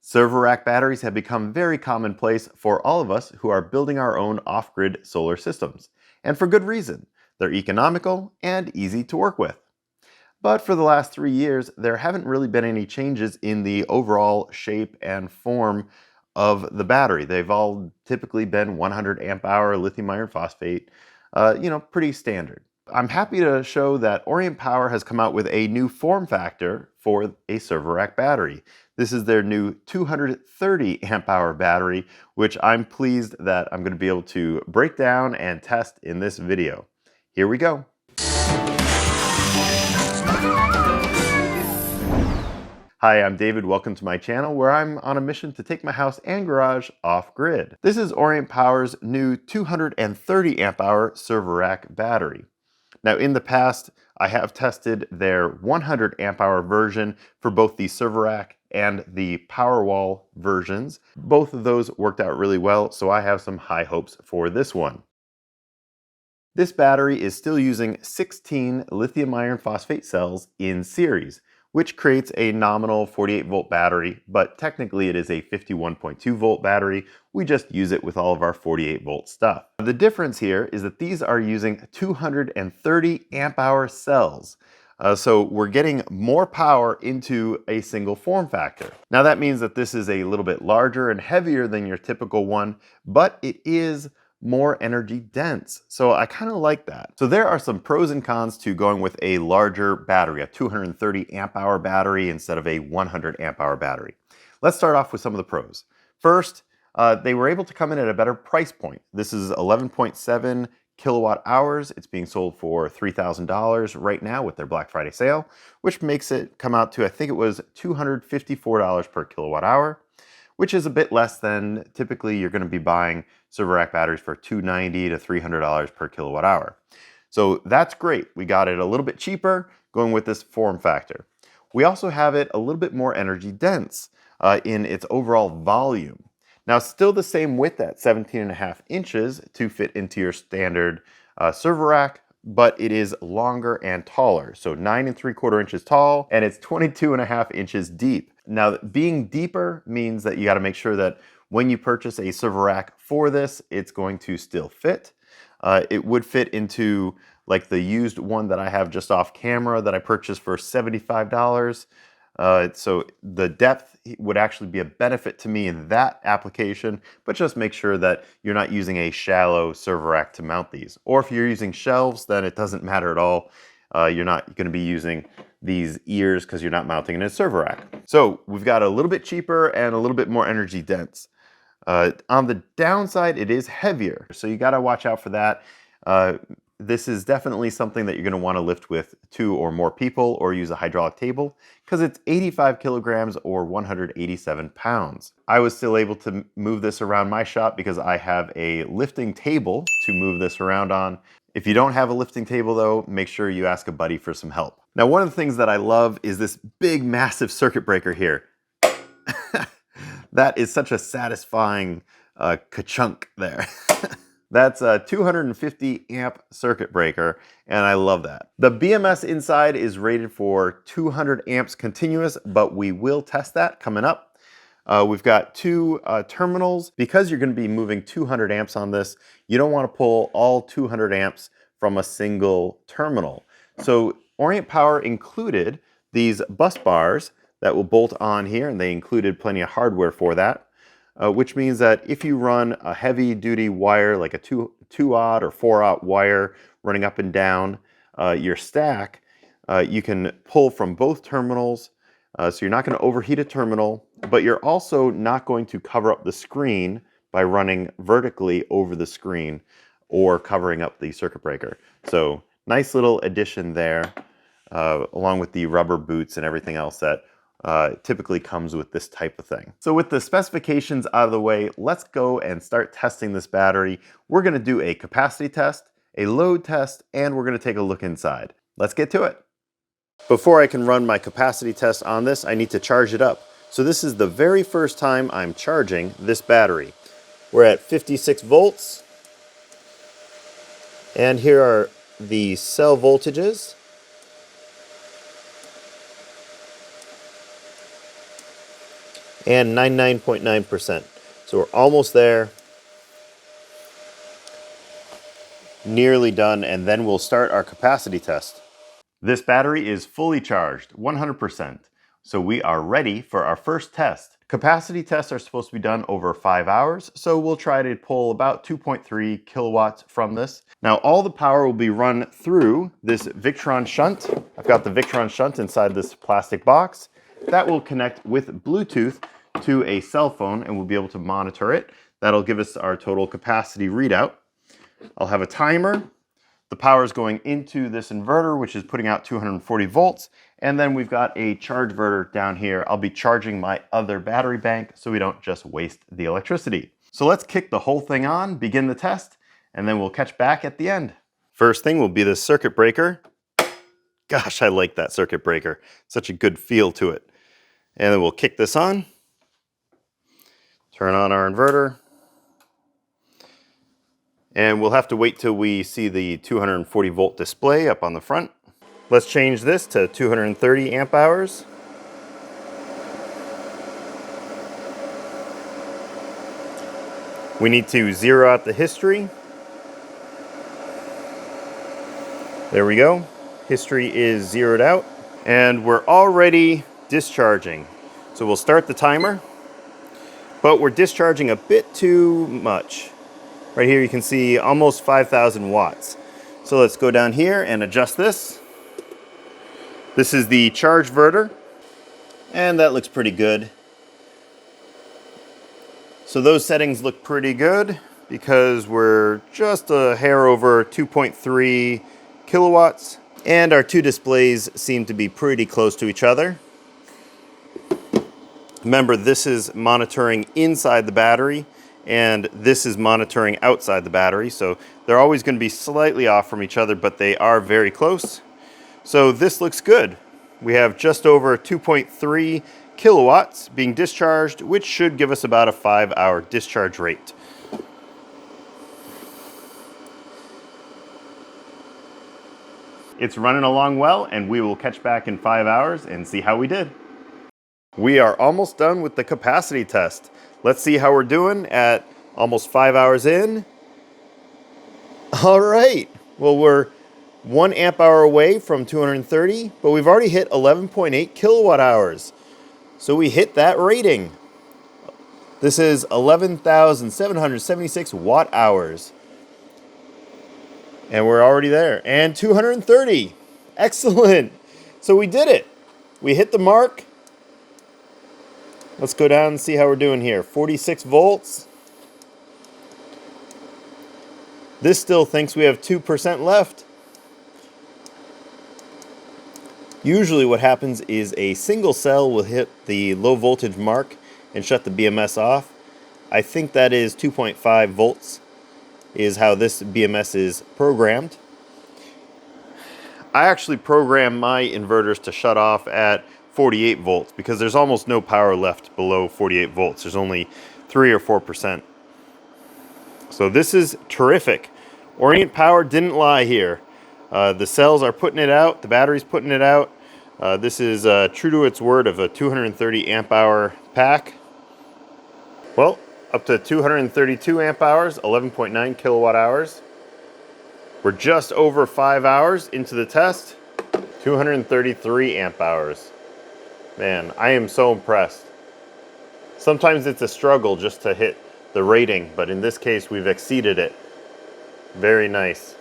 Server rack batteries have become very commonplace for all of us who are building our own off-grid solar systems. And for good reason. They're economical and easy to work with. But for the last 3 years, there haven't really been any changes in the overall shape and form of the battery. They've all typically been 100 amp hour lithium iron phosphate, pretty standard. I'm happy to show that Orient Power has come out with a new form factor for a server rack battery. This is their new 230 amp hour battery, which I'm pleased that I'm going to be able to break down and test in this video. Here we go. Hi, I'm David. Welcome to my channel where I'm on a mission to take my house and garage off-grid. This is Orient Power's new 230 amp hour server rack battery. Now in the past, I have tested their 100 amp hour version for both the server rack and the Powerwall versions. Both of those worked out really well, so I have some high hopes for this one. This battery is still using 16 lithium iron phosphate cells in series, which creates a nominal 48 volt battery, but technically it is a 51.2 volt battery. We just use it with all of our 48 volt stuff. The difference here is that these are using 230 amp hour cells. So we're getting more power into a single form factor. Now that means that this is a little bit larger and heavier than your typical one, but it is more energy dense. So I kind of like that. So there are some pros and cons to going with a larger battery, a 230 amp hour battery instead of a 100 amp hour battery. Let's start off with some of the pros. First, they were able to come in at a better price point. This is 11.7 kilowatt hours. It's being sold for $3,000 right now with their Black Friday sale, which makes it come out to, I think it was $254 per kilowatt hour, which is a bit less than typically you're going to be buying server rack batteries for $290 to $300 per kilowatt hour. So that's great. We got it a little bit cheaper going with this form factor. We also have it a little bit more energy dense in its overall volume. Now still the same width at 17.5 inches to fit into your standard server rack, but it is longer and taller. So 9 3/4 inches tall, and it's 22.5 inches deep. Now, being deeper means that you got to make sure that when you purchase a server rack for this, it's going to still fit. It would fit into like the used one that I have just off camera that I purchased for $75. So the depth would actually be a benefit to me in that application, but just make sure that you're not using a shallow server rack to mount these. Or if you're using shelves, then it doesn't matter at all. You're not going to be using these ears because you're not mounting in a server rack. So we've got a little bit cheaper and a little bit more energy dense. On the downside, it is heavier, so you got to watch out for that. This is definitely something that you're going to want to lift with 2 or more people or use a hydraulic table because it's 85 kilograms or 187 pounds. I was still able to move this around my shop because I have a lifting table to move this around on. If you don't have a lifting table though, make sure you ask a buddy for some help. Now, one of the things that I love is this big, massive circuit breaker here. That is such a satisfying ka-chunk there. That's a 250 amp circuit breaker, and I love that. The BMS inside is rated for 200 amps continuous, but we will test that coming up. We've got 2 terminals. Because you're going to be moving 200 amps on this, you don't want to pull all 200 amps from a single terminal. So Orient Power included these bus bars that will bolt on here, and they included plenty of hardware for that. Which means that if you run a heavy duty wire, like a 2-aught or 4-aught wire running up and down your stack, you can pull from both terminals. So you're not going to overheat a terminal, but you're also not going to cover up the screen by running vertically over the screen or covering up the circuit breaker. So nice little addition there, along with the rubber boots and everything else that typically comes with this type of thing. So with the specifications out of the way, let's go and start testing this battery. We're going to do a capacity test, a load test, and we're going to take a look inside. Let's get to it. Before I can run my capacity test on this, I need to charge it up. So this is the very first time I'm charging this battery. We're at 56 volts. And here are the cell voltages. and 99.9%. So we're almost there. Nearly done, and then we'll start our capacity test. This battery is fully charged, 100%. So we are ready for our first test. Capacity tests are supposed to be done over 5 hours, so we'll try to pull about 2.3 kilowatts from this. Now all the power will be run through this Victron shunt. I've got the Victron shunt inside this plastic box. That will connect with Bluetooth to a cell phone and we'll be able to monitor it. That'll give us our total capacity readout. I'll have a timer. The power is going into this inverter, which is putting out 240 volts. And then we've got a charge inverter down here. I'll be charging my other battery bank so we don't just waste the electricity. So let's kick the whole thing on, begin the test, and then we'll catch back at the end. First thing will be the circuit breaker. Gosh, I like that circuit breaker. Such a good feel to it. And then we'll kick this on. Turn on our inverter. And we'll have to wait till we see the 240 volt display up on the front. Let's change this to 230 amp hours. We need to zero out the history. There we go. History is zeroed out. And we're already discharging. So we'll start the timer, but we're discharging a bit too much. Right here you can see almost 5,000 watts. So let's go down here and adjust this. This is the charge inverter, and that looks pretty good. So those settings look pretty good because we're just a hair over 2.3 kilowatts, and our two displays seem to be pretty close to each other. Remember, this is monitoring inside the battery, and this is monitoring outside the battery, so they're always going to be slightly off from each other, but they are very close. So this looks good. We have just over 2.3 kilowatts being discharged, which should give us about a 5-hour discharge rate. It's running along well, and we will catch back in 5 hours and see how we did. We are almost done with the capacity test. Let's see how we're doing at almost 5 hours in. All right, well, we're 1 amp hour away from 230, but we've already hit 11.8 kilowatt hours. So we hit that rating. This is 11,776 watt hours. And we're already there. And 230. Excellent. So we did it. We hit the mark. Let's go down and see how we're doing here. 46 volts. This still thinks we have 2% left. Usually what happens is a single cell will hit the low voltage mark and shut the BMS off. I think that is 2.5 volts is how this BMS is programmed. I actually program my inverters to shut off at 48 volts because there's almost no power left below 48 volts. There's only 3 or 4%. So this is terrific. Orient Power didn't lie here. The cells are putting it out, the battery's putting it out. This is true to its word of a 230 amp hour pack. Well, up to 232 amp hours, 11.9 kilowatt hours. We're just over 5 hours into the test, 233 amp hours. Man, I am so impressed. Sometimes it's a struggle just to hit the rating, but in this case we've exceeded it. Very nice.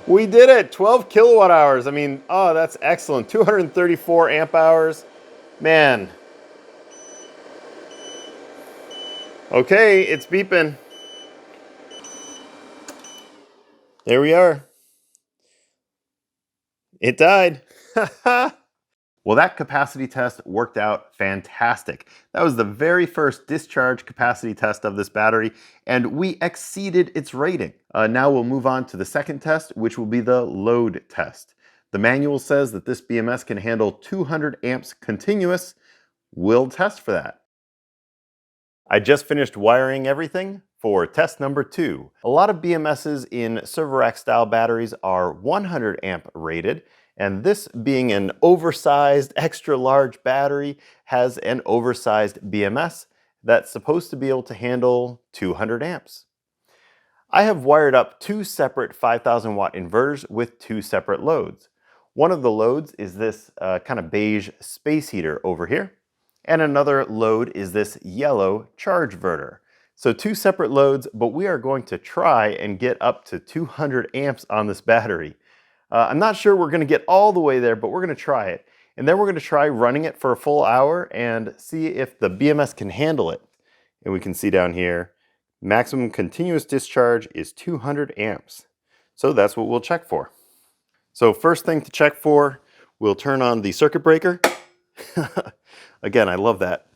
We did it, 12 kilowatt hours. I mean, oh, that's excellent. 234 amp hours. Man. Okay, it's beeping. There we are. It died. Well, that capacity test worked out fantastic. That was the very first discharge capacity test of this battery, and we exceeded its rating. Now we'll move on to the second test, which will be the load test. The manual says that this BMS can handle 200 amps continuous. We'll test for that. I just finished wiring everything for test number 2. A lot of BMSs in server rack style batteries are 100 amp rated, And this, being an oversized, extra large battery, has an oversized BMS that's supposed to be able to handle 200 amps. I have wired up two separate 5,000 watt inverters with two separate loads. One of the loads is this kind of beige space heater over here, and another load is this yellow charge verter. So two separate loads, but we are going to try and get up to 200 amps on this battery. I'm not sure we're going to get all the way there, but we're going to try it. And then we're going to try running it for a full hour and see if the BMS can handle it. And we can see down here, maximum continuous discharge is 200 amps. So that's what we'll check for. So first thing to check for, we'll turn on the circuit breaker. Again, I love that.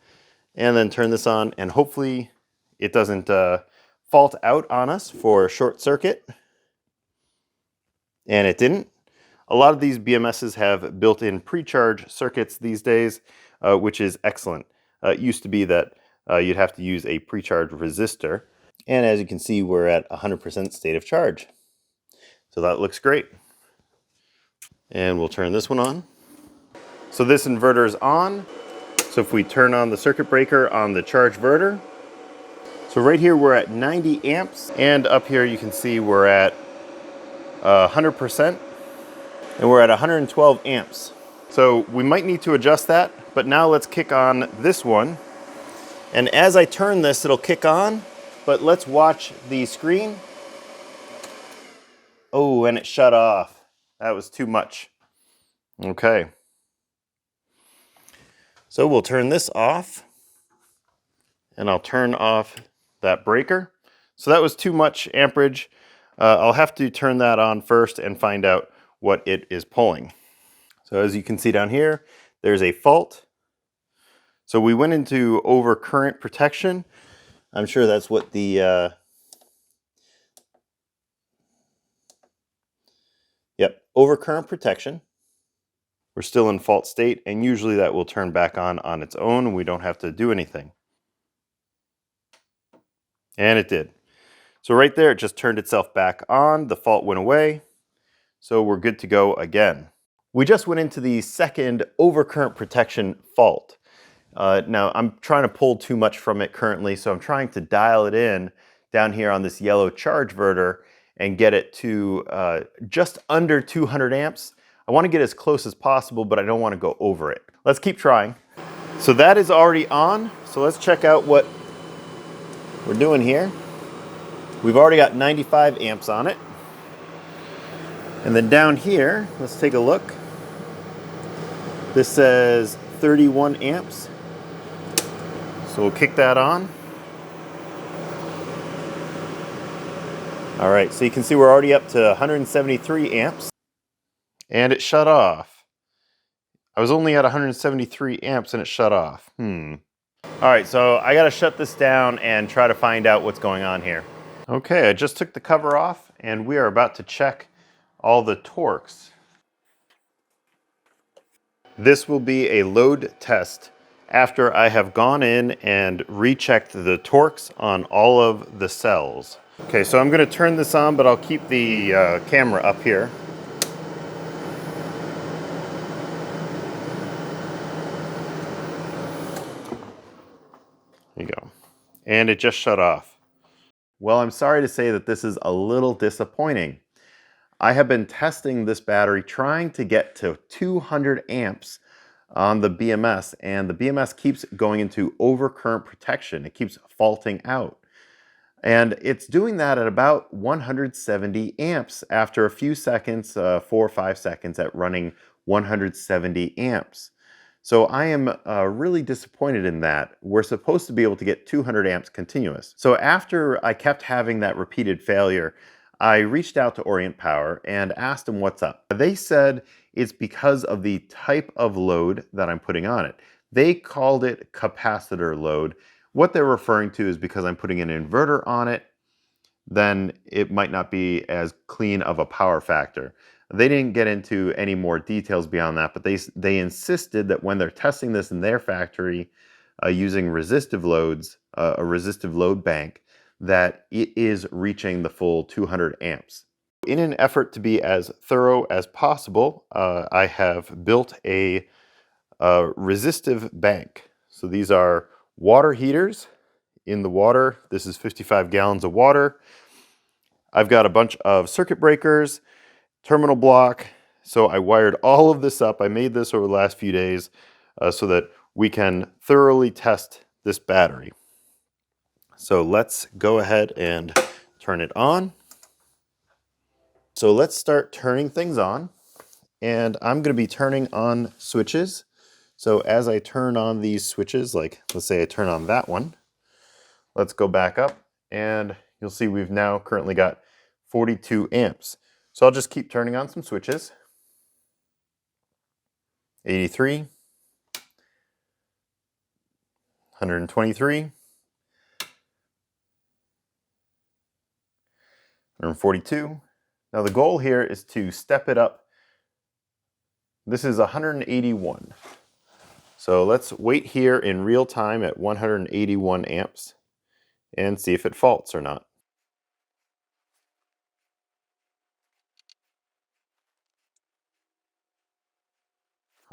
And then turn this on, and hopefully it doesn't fault out on us for a short circuit. And it didn't. A lot of these BMSs have built-in pre-charge circuits these days, which is excellent. It used to be that you'd have to use a pre-charge resistor. And as you can see, we're at 100% state of charge. So that looks great. And we'll turn this one on. So this inverter is on. So if we turn on the circuit breaker on the charge verter, so right here we're at 90 amps, and up here you can see we're at 100%, and we're at 112 amps. So we might need to adjust that, but now let's kick on this one. And as I turn this, it'll kick on, but let's watch the screen. Oh, and it shut off. That was too much. Okay. So we'll turn this off, and I'll turn off that breaker. So that was too much amperage. I'll have to turn that on first and find out what it is pulling. So as you can see down here, there's a fault. So we went into overcurrent protection. I'm sure that's what the, yep, overcurrent protection. We're still in fault state, and usually that will turn back on its own, and we don't have to do anything. And it did. So right there, it just turned itself back on. The fault went away. So we're good to go again. We just went into the second overcurrent protection fault. Now I'm trying to pull too much from it currently, so I'm trying to dial it in down here on this yellow charge verter and get it to just under 200 amps. I want to get as close as possible, but I don't want to go over it. Let's keep trying. So that is already on. So let's check out what we're doing here. We've already got 95 amps on it. And then down here, let's take a look. This says 31 amps. So we'll kick that on. All right, so you can see we're already up to 173 amps. And it shut off. I was only at 173 amps and it shut off. All right, so I gotta shut this down and try to find out what's going on here. Okay, I just took the cover off and we are about to check all the torques. This will be a load test after I have gone in and rechecked the torques on all of the cells. Okay, so I'm gonna turn this on, but I'll keep the camera up here. There you go. And it just shut off. Well, I'm sorry to say that this is a little disappointing. I have been testing this battery trying to get to 200 amps on the BMS, and the BMS keeps going into overcurrent protection. It keeps faulting out. And it's doing that at about 170 amps after a few seconds, 4 or 5 seconds at running 170 amps. So I am really disappointed in that. We're supposed to be able to get 200 amps continuous. So after I kept having that repeated failure, I reached out to Orient Power and asked them what's up. They said it's because of the type of load that I'm putting on it. They called it capacitor load. What they're referring to is because I'm putting an inverter on it, then it might not be as clean of a power factor. They didn't get into any more details beyond that, but they insisted that when they're testing this in their factory using resistive loads, a resistive load bank, that it is reaching the full 200 amps. In an effort to be as thorough as possible, I have built a resistive bank. So these are water heaters in the water. This is 55 gallons of water. I've got a bunch of circuit breakers, terminal block. So I wired all of this up. I made this over the last few days so that we can thoroughly test this battery. So let's go ahead and turn it on. So let's start turning things on. And I'm going to be turning on switches. So as I turn on these switches, like let's say I turn on that one, let's go back up and you'll see we've now currently got 42 amps. So I'll just keep turning on some switches. 83, 123, 142. Now the goal here is to step it up. This is 181. So let's wait here in real time at 181 amps and see if it faults or not.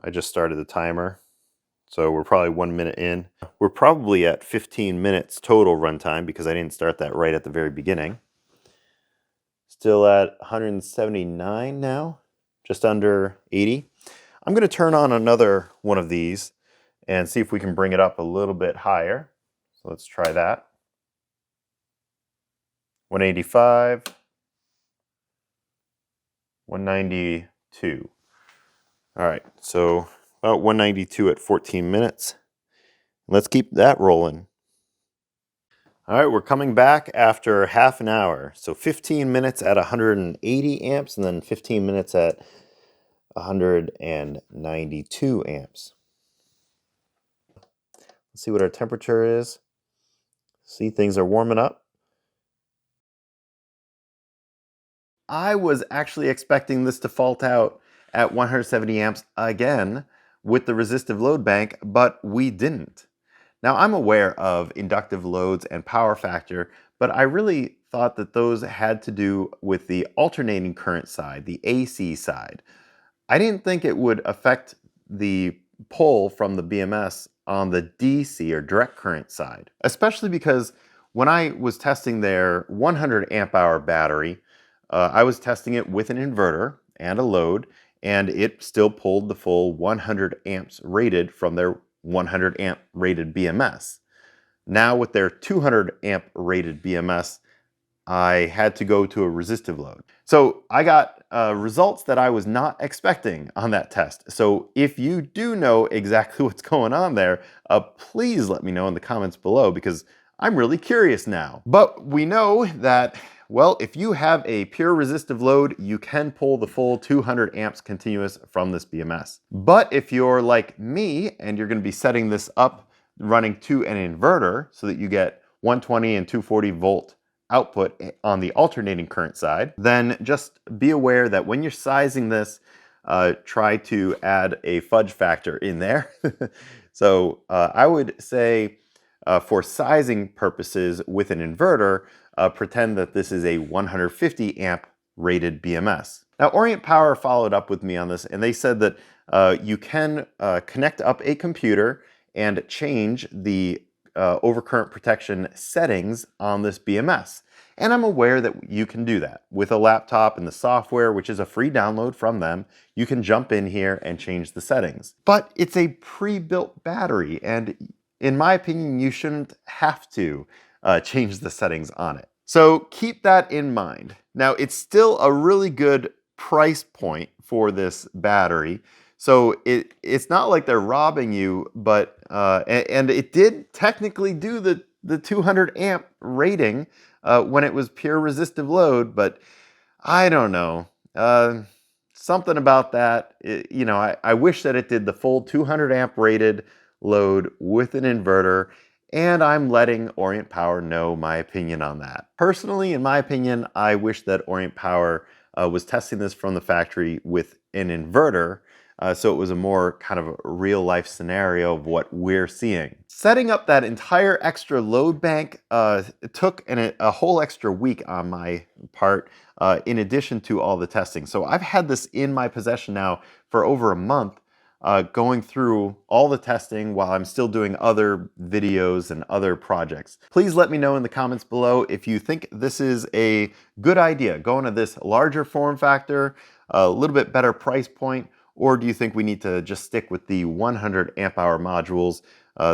I just started the timer, so we're probably 1 minute in. We're probably at 15 minutes total runtime because I didn't start that right at the very beginning. Still at 179 now, just under 80. I'm going to turn on another one of these and see if we can bring it up a little bit higher. So let's try that. 185, 192. All right, so about 192 at 14 minutes. Let's keep that rolling. All right, we're coming back after half an hour. So 15 minutes at 180 amps and then 15 minutes at 192 amps. Let's see what our temperature is. See, things are warming up. I was actually expecting this to fault out at 170 amps again with the resistive load bank, but we didn't. Now I'm aware of inductive loads and power factor, but I really thought that those had to do with the alternating current side, the AC side. I didn't think it would affect the pull from the BMS on the DC or direct current side, especially because when I was testing their 100 amp hour battery, I was testing it with an inverter and a load, and it still pulled the full 100 amps rated from their 100 amp rated BMS. Now with their 200 amp rated BMS, I had to go to a resistive load. So I got results that I was not expecting on that test. So if you do know exactly what's going on there, please let me know in the comments below because I'm really curious now. But we know that, well, if you have a pure resistive load, you can pull the full 200 amps continuous from this BMS. But if you're like me and you're going to be setting this up running to an inverter so that you get 120 and 240 volt output on the alternating current side, then just be aware that when you're sizing this, try to add a fudge factor in there. So I would say for sizing purposes with an inverter, pretend that this is a 150 amp rated BMS. Now Orient Power followed up with me on this and they said that you can connect up a computer and change the overcurrent protection settings on this BMS. And I'm aware that you can do that. With a laptop and the software, which is a free download from them, you can jump in here and change the settings. But it's a pre-built battery, and in my opinion, you shouldn't have to change the settings on it. So keep that in mind. Now, it's still a really good price point for this battery. So it's not like they're robbing you, but and it did technically do the 200 amp rating when it was pure resistive load, but I don't know. Something about that, you know, I wish that it did the full 200 amp rated load with an inverter, and I'm letting Orient Power know my opinion on that. Personally, in my opinion, I wish that Orient Power was testing this from the factory with an inverter So it was a more kind of a real life scenario of what we're seeing. Setting up that entire extra load bank it took a whole extra week on my part, in addition to all the testing. So I've had this in my possession now for over a month, going through all the testing while I'm still doing other videos and other projects. Please let me know in the comments below if you think this is a good idea, going to this larger form factor, a little bit better price point, or do you think we need to just stick with the 100 amp hour modules,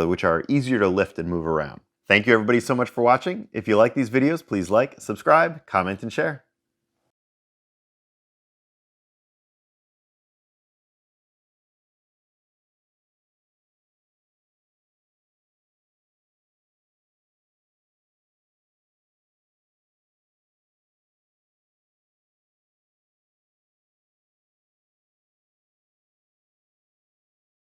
which are easier to lift and move around? Thank you everybody so much for watching. If you like these videos, please like, subscribe, comment, and share.